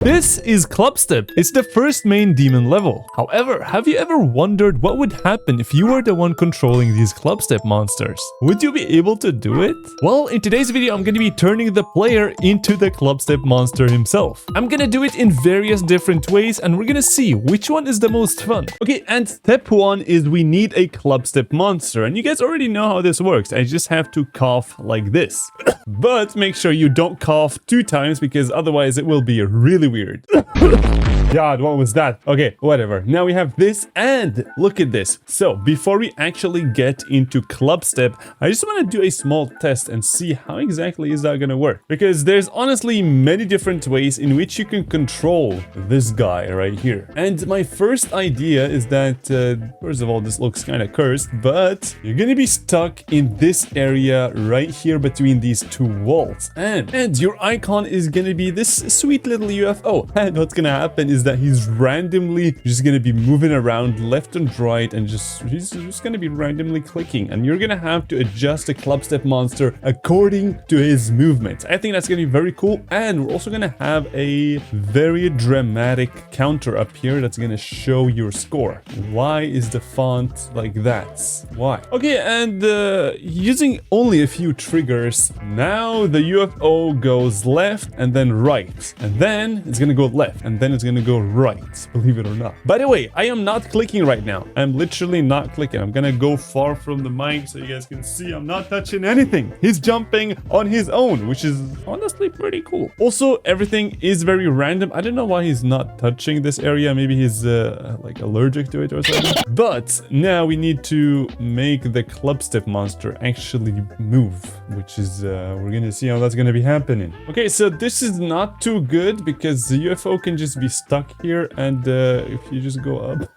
This is Clubstep. It's the first main demon level. However, have you ever wondered what would happen if you were the one controlling these Clubstep monsters? Would you be able to do it? Well, in today's video, I'm going to be turning the player into the Clubstep monster himself. I'm going to do it in various different ways, and we're going to see which one is the most fun. Okay, and step one is we need a Clubstep monster, and you guys already know how this works. I just have to cough like this. But make sure you don't cough 2 times, because otherwise it will be really weird. God, what was that? Okay, whatever. Now we have this, and look at this. So before we actually get into Clubstep, I just want to do a small test and see how exactly is that going to work. Because there's honestly many different ways in which you can control this guy right here. And my first idea is that, first of all, this looks kind of cursed, but you're going to be stuck in this area right here between these 2 walls. And your icon is going to be this sweet little UFO. And what's going to happen is that he's randomly just going to be moving around left and right, and he's just going to be randomly clicking, and you're going to have to adjust the Clubstep monster according to his movements. I think that's going to be very cool, and we're also going to have a very dramatic counter up here that's going to show your score. Why is the font like that? Why? Okay, and using only a few triggers, now the UFO goes left and then right, and then it's going to go left, and then it's going to go right, believe it or not. By the way, I am not clicking right now. I'm literally not clicking. I'm gonna go far from the mic so you guys can see I'm not touching anything. He's jumping on his own, which is honestly pretty cool. Also, everything is very random. I don't know why he's not touching this area. Maybe he's like allergic to it or something. But now we need to make the Clubstep monster actually move, which is we're gonna see how that's gonna be happening. Okay, so this is not too good because the UFO can just be stuck here, and if you just go up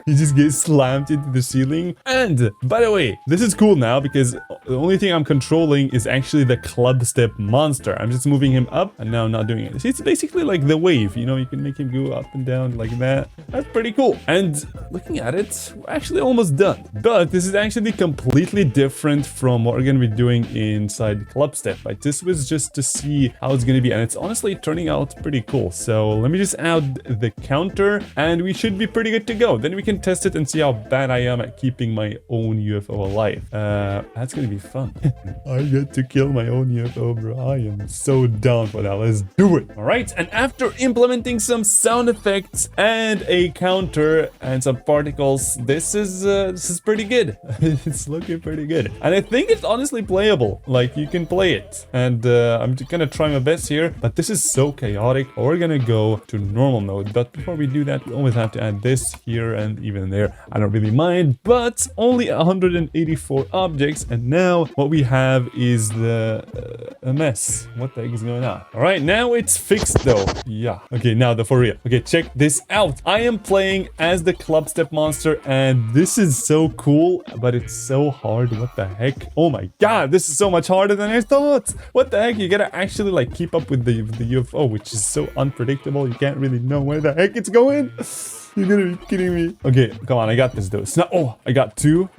you just get slammed into the ceiling. And by the way, this is cool now because the only thing I'm controlling is actually the Clubstep monster. I'm just moving him up, and now I'm not doing it. It's basically like the wave, you know, you can make him go up and down like that. That's pretty cool. And looking at it, we're actually almost done, but this is actually completely different from what we're going to be doing inside Clubstep. Like, this was just to see how it's going to be, and it's honestly turning out pretty cool. So let me just add the counter, and we should be pretty good to go. Then we can test it and see how bad I am at keeping my own UFO alive. That's gonna be fun. I get to kill my own UFO, bro. I am so down for that. Let's do it. All right, and after implementing some sound effects and a counter and some particles, this is pretty good. It's looking pretty good, and I think it's honestly playable. Like, you can play it, and I'm just gonna try my best here, but this is so chaotic. We're gonna go to normal mode, but before we do that, we always have to add this here and even there. I don't really mind, but only 184 objects, and now what we have is a mess. What the heck is going on? All right, now it's fixed though. Yeah. Okay, now the for real. Okay, check this out. I am playing as the Clubstep monster, and this is so cool, but it's so hard. What the heck? Oh my god, this is so much harder than I thought. What the heck? You gotta actually like keep up with the UFO, which is so unpredictable. You can't really know where the heck it's going. You're gonna be kidding me. Okay, come on, I got this though. It's not. Oh, I got two.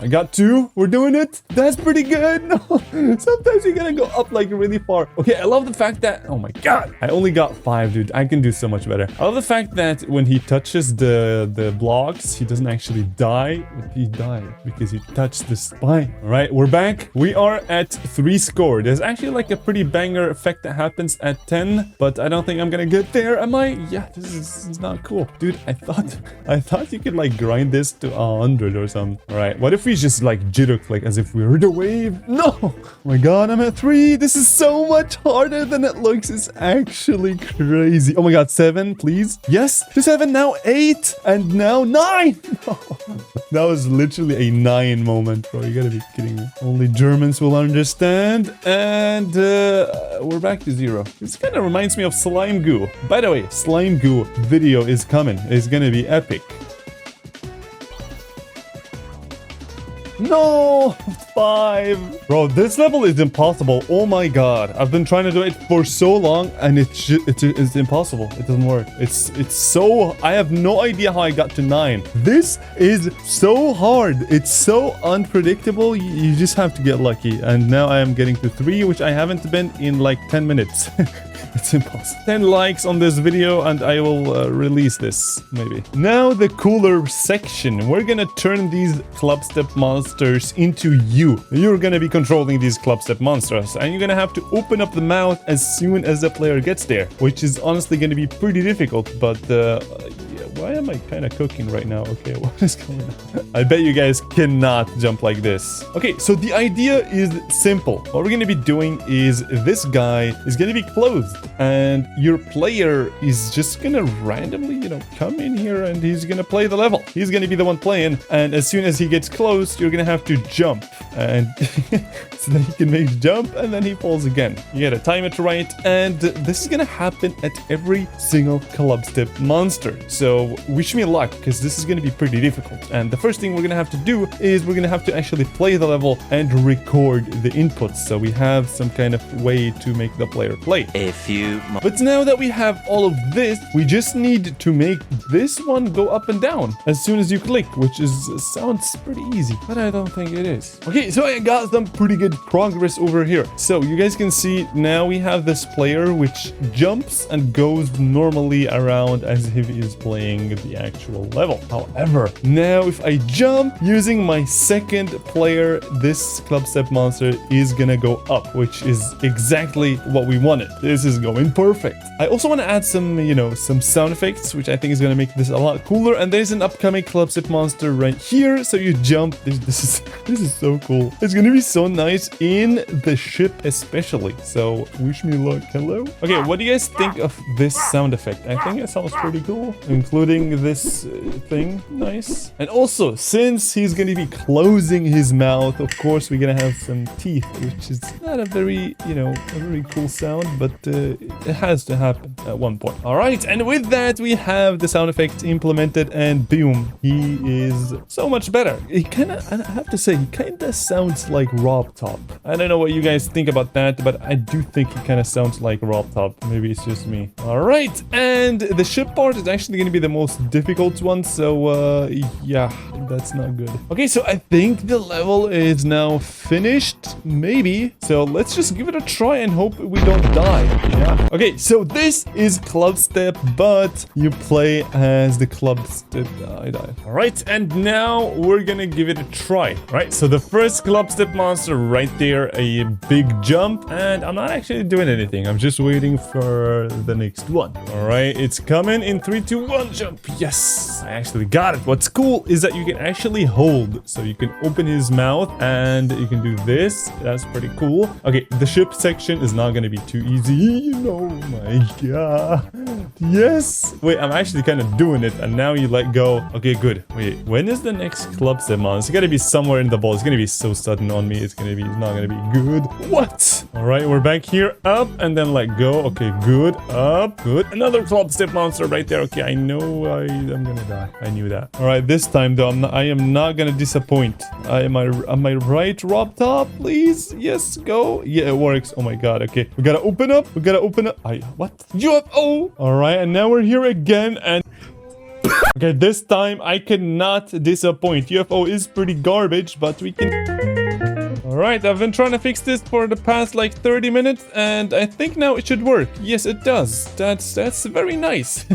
We're doing it. That's pretty good. No, sometimes you gotta go up like really far. Okay, I love the fact that, oh my god, I only got 5, dude. I can do so much better. I love the fact that when he touches the blocks, he doesn't actually die, but he died because he touched the spine. All right, we're back. We are at 3 score. There's actually like a pretty banger effect that happens at 10, but I don't think I'm gonna get there, am I? Yeah, this is not cool, dude. I thought you could like grind this to 100 or something. All right, what if we just like jitter click as if we were the wave? No! Oh my god, I'm at 3. This is so much harder than it looks. It's actually crazy. Oh my god, 7, please. Yes, to 7, now 8, and now 9. No. That was literally a 9 moment, bro. You gotta be kidding me. Only Germans will understand. And we're back to 0. This kind of reminds me of slime goo. By the way, slime goo video is coming. It's gonna be epic. No, 5. Bro, this level is impossible. Oh my god. I've been trying to do it for so long, and it's impossible. It doesn't work. It's so... I have no idea how I got to 9. This is so hard. It's so unpredictable. You just have to get lucky. And now I am getting to 3, which I haven't been in like 10 minutes. It's impossible. 10 likes on this video and I will release this, maybe. Now the cooler section. We're gonna turn these Clubstep monsters into you. You're gonna be controlling these Clubstep monsters, and you're gonna have to open up the mouth as soon as the player gets there, which is honestly gonna be pretty difficult, but why am I kind of cooking right now? Okay, what is going on? I bet you guys cannot jump like this. Okay, so the idea is simple. What we're going to be doing is this guy is going to be closed, and your player is just going to randomly, come in here and he's going to play the level. He's going to be the one playing, and as soon as he gets close, you're going to have to jump, and so then he can make the jump, and then he falls again. You got to time it right, and this is going to happen at every single Clubstep monster. So wish me luck, because this is going to be pretty difficult. And the first thing we're going to have to do is we're going to have to actually play the level and record the inputs, so we have some kind of way to make the player play. But now that we have all of this, we just need to make this one go up and down as soon as you click, which sounds pretty easy, but I don't think it is. Okay, so I got some pretty good progress over here. So you guys can see now we have this player which jumps and goes normally around as if he is playing the actual level. However, now if I jump using my second player, this Clubstep monster is gonna go up, which is exactly what we wanted. This is going perfect. I also want to add some, some sound effects, which I think is gonna make this a lot cooler. And there's an upcoming Clubstep monster right here. So you jump. This is so cool. It's gonna be so nice in the ship, especially. So wish me luck. Hello. Okay, what do you guys think of this sound effect? I think it sounds pretty cool, including this thing. Nice. And also, since he's gonna be closing his mouth, of course we're gonna have some teeth, which is not a very a very cool sound, but it has to happen at one point. All right, and with that we have the sound effect implemented, and boom, he is so much better. I have to say, he kind of sounds like Rob Top. I don't know what you guys think about that, but I do think he kind of sounds like Rob Top. Maybe it's just me. All right, and the ship part is actually going to be the most difficult one, so yeah, that's not good. Okay, so I think the level is now finished, maybe. So let's just give it a try and hope we don't die. Yeah. Okay, so this is Clubstep, but you play as the Clubstep. I died. All right, and now we're gonna give it a try. Right, so the first Clubstep monster right there, a big jump, and I'm not actually doing anything. I'm just waiting for the next one. All right, it's coming in 3, 2, 1, jump. Yes, I actually got it. What's cool is that you can actually hold, so you can open his mouth and you can do this. That's pretty cool. Okay, the ship section is not gonna be too easy. Oh my god. Yes. Wait, I'm actually kind of doing it, and now you let go. Okay, good. Wait, when is the next Clubstep monster? It's gotta be somewhere in the ball. It's gonna be so sudden on me. It's not gonna be good. What? All right, we're back here. Up and then let go. Okay, good. Up, good. Another Clubstep monster right there. Okay, I know I'm gonna die. I knew that. All right, this time though, I am not gonna disappoint. Am I right, Rob Top? Please, yes, go. Yeah, it works. Oh my god. Okay, we gotta open up. We gotta open up. What? UFO. All right, and now we're here again, and okay, this time I cannot disappoint. UFO is pretty garbage, but we can. Alright, I've been trying to fix this for the past like 30 minutes, and I think now it should work. Yes, it does. That's very nice.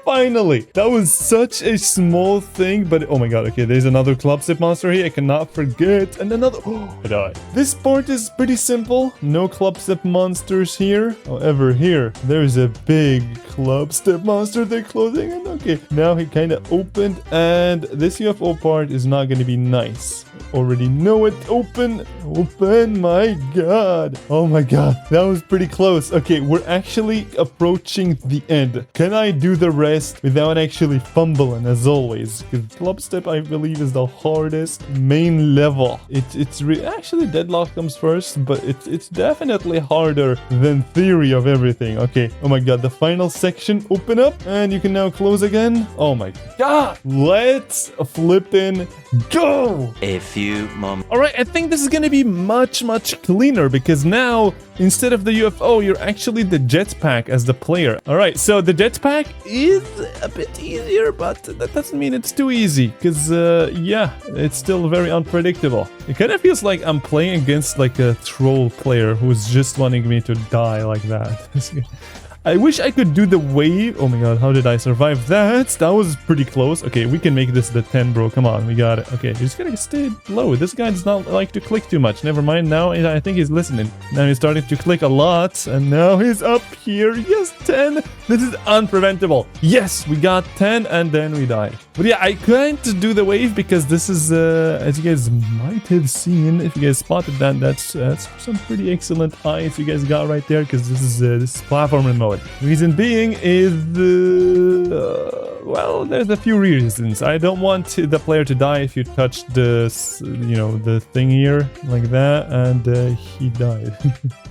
Finally, that was such a small thing, but oh my god. Okay, there's another Clubstep monster here. I cannot forget, and another. Oh, I died. This part is pretty simple. No Clubstep monsters here. However, here there's a big Clubstep monster. They're closing, and okay, now he kind of opened, and this UFO part is not going to be nice. Already know it. Open. My god. Oh my god, that was pretty close. Okay, we're actually approaching the end. Can I do the rest without actually fumbling, as always? Because Clubstep, I believe, is the hardest main level. It's actually Deadlock comes first, but it's definitely harder than Theory of everything. Okay, oh my god, the final section. Open up, and you can now close again. Oh my god, let's flippin' Go! A few moments. All right, I think this is gonna be much cleaner because now instead of the UFO, you're actually the jetpack as the player. All right, so the jetpack is a bit easier, but that doesn't mean it's too easy because yeah, it's still very unpredictable. It kind of feels like I'm playing against like a troll player who's just wanting me to die like that. I wish I could do the wave. Oh my god, how did I survive that? That was pretty close. Okay, we can make this the 10, bro. Come on, we got it. Okay, he's gonna stay low. This guy does not like to click too much. Never mind, now I think he's listening. Now he's starting to click a lot, and now he's up here. Yes, 10. This is unpreventable. Yes, we got 10, and then we die. But yeah, I can't do the wave because this is, as you guys might have seen, if you guys spotted that, that's some pretty excellent eyes you guys got right there, because this is platformer mode. Reason being is, well, there's a few reasons. I don't want the player to die if you touch the, you know, the thing here like that, and he died.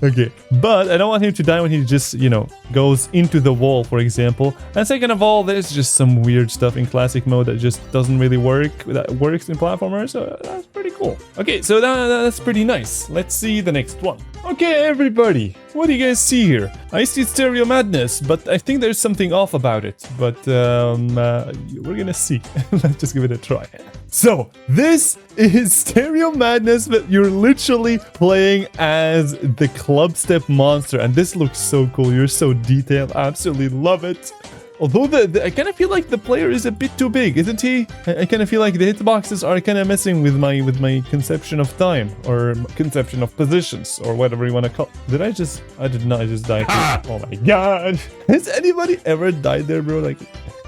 Okay, but I don't want him to die when he just, you know, goes into the wall, for example. And second of all, there's just some weird stuff in classic mode that just doesn't really work, that works in platformers, so that's pretty cool. Okay, so that's pretty nice. Let's see the next one. Okay, everybody, what do you guys see here? I see stereo madness, but I think there's something off about it. But we're gonna see. Let's just give it a try. So this is stereo madness, but you're literally playing as the Clubstep monster, and this looks so cool. You're so detailed. I absolutely love it. Although I kind of feel like the player is a bit too big, isn't he? I kind of feel like the hitboxes are kind of messing with my conception of time, or conception of positions, or whatever you want to call. Did I just? I did not just die. Oh my god! Has anybody ever died there, bro? Like,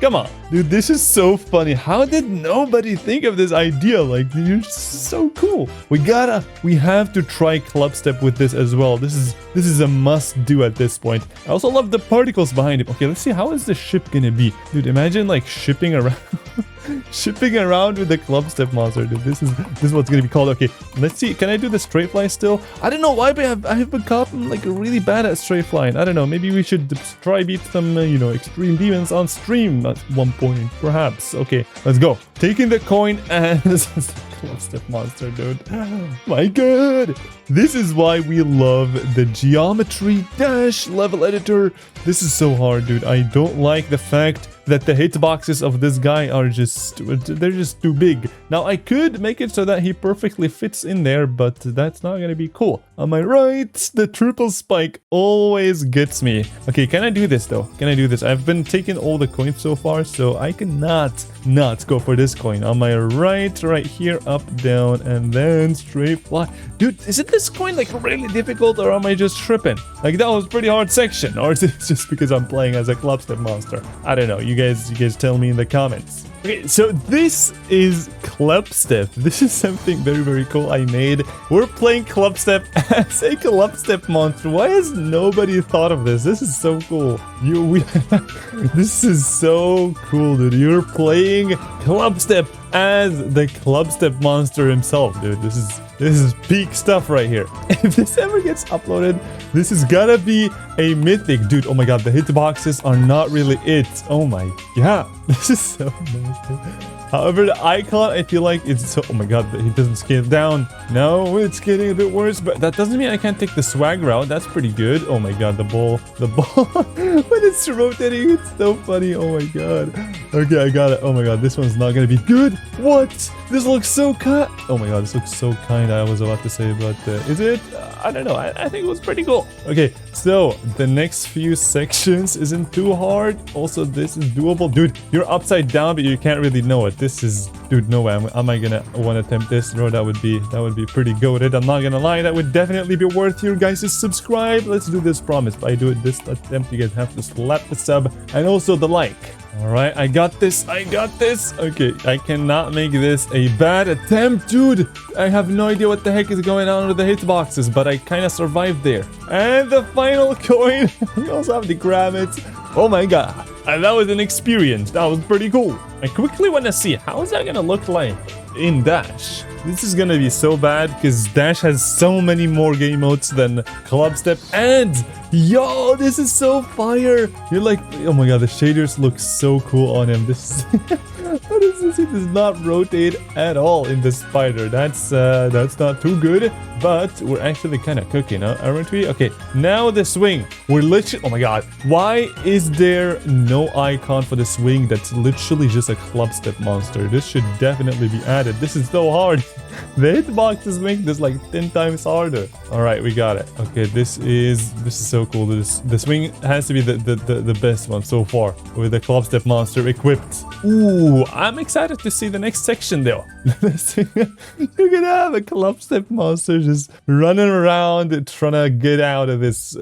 come on, dude, this is so funny. How did nobody think of this idea? Like, you're so cool. We have to try Clubstep with this as well. This is a must do at this point. I also love the particles behind it. Okay, let's see, how is the ship gonna be? Dude, imagine like shipping around shipping around with the Clubstep monster, dude. This is what's gonna be called. Okay, let's see. Can I do the straight fly still? I don't know why, but I have become like really bad at straight flying. I don't know. Maybe we should try beat some you know, extreme demons on stream at one point, perhaps. Okay, let's go. Taking the coin and Clubstep monster, dude. My god, this is why we love the geometry dash level editor. This is so hard, dude. I don't like the fact that the hitboxes of this guy are they're just too big. Now I could make it so that he perfectly fits in there, but that's not gonna be cool. Am I right? The triple spike always gets me. Okay, can I do this though? Can I do this? I've been taking all the coins so far, so I cannot not go for this coin. Am I right? Right here, up, down, and then straight fly. Dude, isn't this coin like really difficult, or am I just tripping? Like, that was a pretty hard section, or is it just because I'm playing as a Clubstep monster? I don't know. You guys tell me in the comments. Okay, so this is Clubstep. This is something very, very cool I made. We're playing Clubstep as a Clubstep monster. Why has nobody thought of this? This is so cool. This is so cool, dude. You're playing Clubstep as the Clubstep monster himself, dude. This is peak stuff right here. If this ever gets uploaded, this is gotta be a mythic, dude. Oh my god, the hitboxes are not really it. Oh my god, this is so nice, dude. However, the icon, I feel like it's so... Oh my god, he doesn't scale down. No, it's getting a bit worse, but that doesn't mean I can't take the swag route. That's pretty good. Oh my god, the ball. When it's rotating, it's so funny. Oh my god. Okay, I got it. Oh my god, this one's not gonna be good. What? This looks so cut. Oh my god, this looks so kind, I was about to say, but is it? I don't know. I think it was pretty cool. Okay, so the next few sections isn't too hard. Also, this is doable. Dude, you're upside down, but you can't really know it. This is... Dude, no way. Am I gonna want to attempt this? Bro, that would be pretty goated. I'm not gonna lie. That would definitely be worth your guys' subscribe. Let's do this promise. If I do it this attempt, you guys have to slap the sub and also the like. Alright, I got this. Okay, I cannot make this a bad attempt, dude. I have no idea what the heck is going on with the hitboxes, but I kind of survived there. And the final coin. You also have to grab it. Oh my god. And that was an experience. That was pretty cool. I quickly want to see, how is that going to look like in Dash? This is going to be so bad because Dash has so many more game modes than Clubstep. And yo, this is so fire. You're like, oh my god, the shaders look so cool on him. This is... What is can see, does not rotate at all in the spider. That's not too good, but we're actually kind of cooking, huh? Aren't we? Okay, now the swing. We're literally, oh my god, why is there no icon for the swing that's literally just a Clubstep monster? This should definitely be added. This is so hard. The hitboxes make this like 10 times harder. All right, we got it. Okay, this is so cool. The swing has to be the best one so far with the Clubstep monster equipped. Ooh, I'm excited to see the next section though. You're gonna have a Clubstep monster just running around trying to get out of this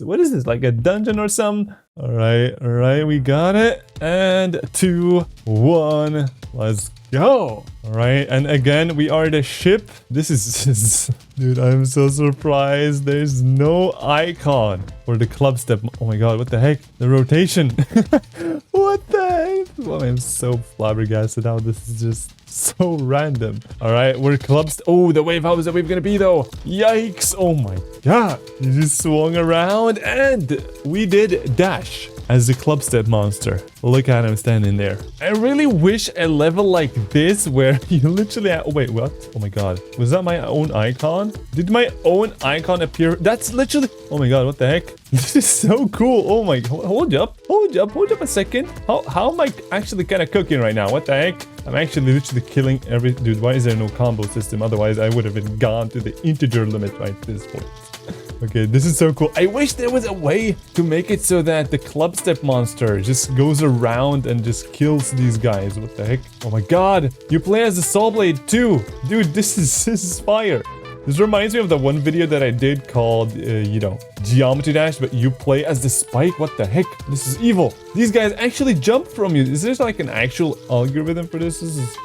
what is this, like a dungeon or something? All right, we got it. And 2, 1, let's go. All right, and again, we are the ship. This is just, dude, I'm so surprised. There's no icon for the Clubstep. Oh my god, what the heck? The rotation. What the heck? Well, I'm so flabbergasted how this is just so random. All right, we're Clubstep. Oh, the wave. How is the wave gonna be though? Yikes. Oh my god. You just swung around and we did dash as the Clubstep monster. Look at him standing there. I really wish a level like this where you literally oh wait, what? Oh my god, was that my own icon? Did my own icon appear? That's literally, oh my god, what the heck? This is so cool. Oh my, hold up a second. How am I actually kind of cooking right now? What the heck? I'm actually literally killing every dude. Why is there no combo system? Otherwise I would have been gone to the integer limit right at this point. Okay, this is so cool. I wish there was a way to make it so that the Clubstep monster just goes around and just kills these guys. What the heck? Oh my god, you play as the Saw Blade too. Dude, this is fire. This reminds me of the one video that I did called, you know, Geometry Dash, but you play as the Spike. What the heck? This is evil. These guys actually jump from you. Is there like an actual algorithm for this?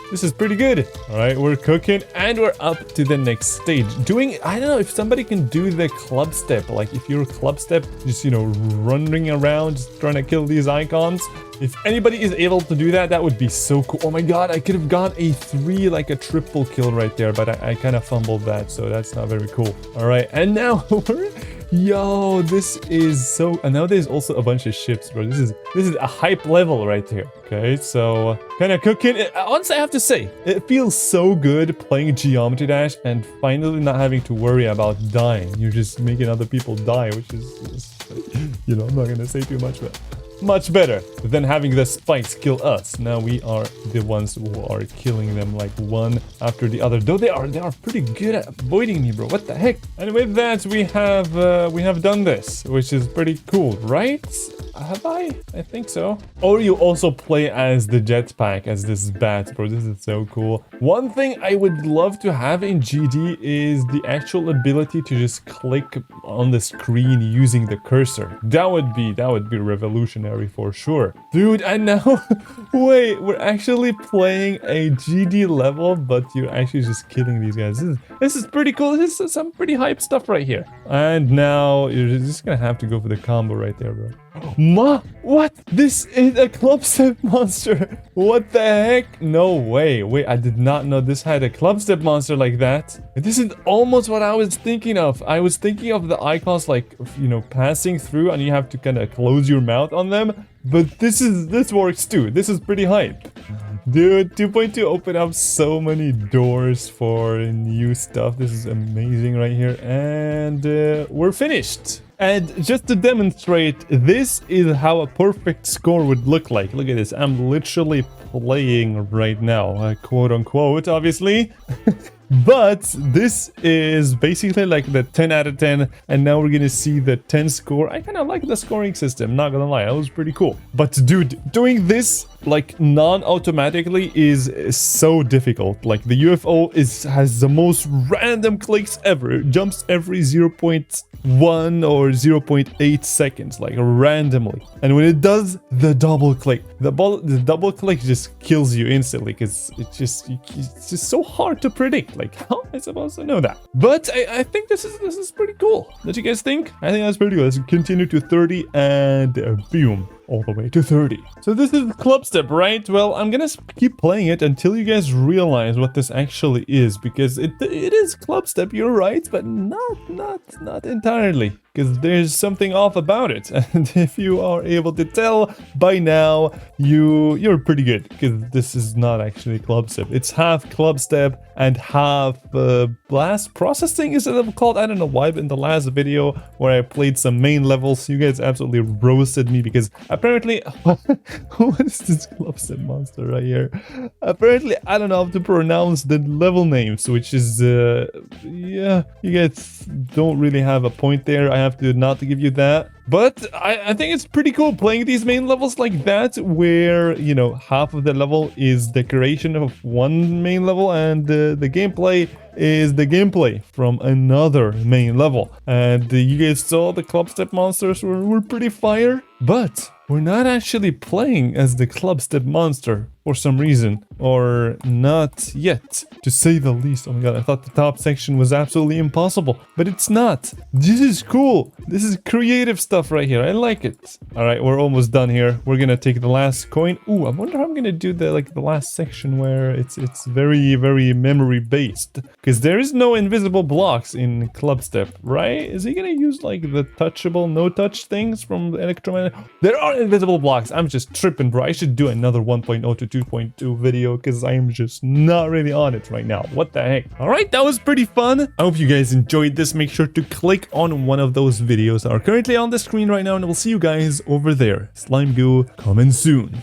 This is pretty good. All right, we're cooking and we're up to the next stage. I don't know if somebody can do the Clubstep. Like if you're Clubstep, just, you know, running around, just trying to kill these icons. If anybody is able to do that, that would be so cool. Oh my god, I could have got a 3, like a triple kill right there, but I kind of fumbled that, so that's not very cool. All right, and now we're... Yo, this is so... And now there's also a bunch of ships, bro. This is a hype level right here. Okay, so kind of cooking. Honestly, I have to say, it feels so good playing Geometry Dash and finally not having to worry about dying. You're just making other people die, which is you know, I'm not gonna say too much, but much better than having the spikes kill us. Now we are the ones who are killing them like one after the other. Though they are pretty good at avoiding me, bro. What the heck? And with that, we have done this, which is pretty cool, right? Have I? I think so. Or you also play as the Jetpack, as this bat, bro. This is so cool. One thing I would love to have in GD is the actual ability to just click on the screen using the cursor. That would be revolutionary for sure. Dude, and now, wait, we're actually playing a GD level, but you're actually just killing these guys. This is pretty cool. This is some pretty hype stuff right here. And now you're just gonna have to go for the combo right there, bro. What? This is a Clubstep monster. What the heck? No way. Wait, I did not know this had a Clubstep monster like that. This is almost what I was thinking of. I was thinking of the icons like, you know, passing through and you have to kind of close your mouth on them. But this works too. This is pretty hype. Dude, 2.2 opened up so many doors for new stuff. This is amazing right here. And we're finished. And just to demonstrate, this is how a perfect score would look like. Look at this. I'm literally playing right now, quote unquote, obviously. But this is basically like the 10 out of 10. And now we're going to see the 10 score. I kind of like the scoring system, not going to lie. That was pretty cool. But dude, doing this like non-automatically is so difficult. Like the UFO has the most random clicks ever. It jumps every 0.1 or 0.8 seconds, like randomly. And when it does the double click, the double click just kills you instantly because it's just so hard to predict. Like, how am I supposed to know that? But I think this is pretty cool. Don't you guys think? I think that's pretty cool. Let's continue to 30 and boom. All the way to 30. So this is Clubstep, right? Well, I'm gonna keep playing it until you guys realize what this actually is, because it is Clubstep, you're right, but not entirely. because there's something off about it. And if you are able to tell by now, you're pretty good, because this is not actually Clubstep. It's half Clubstep and half blast processing, is it called? I don't know why, but in the last video where I played some main levels, you guys absolutely roasted me because apparently what is this Clubstep monster right here? Apparently I don't know how to pronounce the level names, which is yeah, you guys don't really have a point there. I have to not to give you that. But I think it's pretty cool playing these main levels like that, where, you know, half of the level is decoration of one main level and the gameplay is the gameplay from another main level. And you guys saw the Clubstep monsters were pretty fire, but we're not actually playing as the Clubstep monster for some reason, or not yet, to say the least. Oh my god, I thought the top section was absolutely impossible, but it's not. This is cool. This is creative stuff right here. I like it. All right, we're almost done here. We're gonna take the last coin. Ooh, I wonder how I'm gonna do the last section where it's very, very memory based, because there is no invisible blocks in Clubstep, right? Is he gonna use like the touchable, no touch things from the electromagnetic? There are invisible blocks. I'm just tripping, bro. I should do another 1.0 to 2.2 video because I am just not really on it right now. What the heck? All right, that was pretty fun. I hope you guys enjoyed this. Make sure to click on one of those videos that are currently on the screen right now, and we'll see you guys over there. Slime Goo coming soon.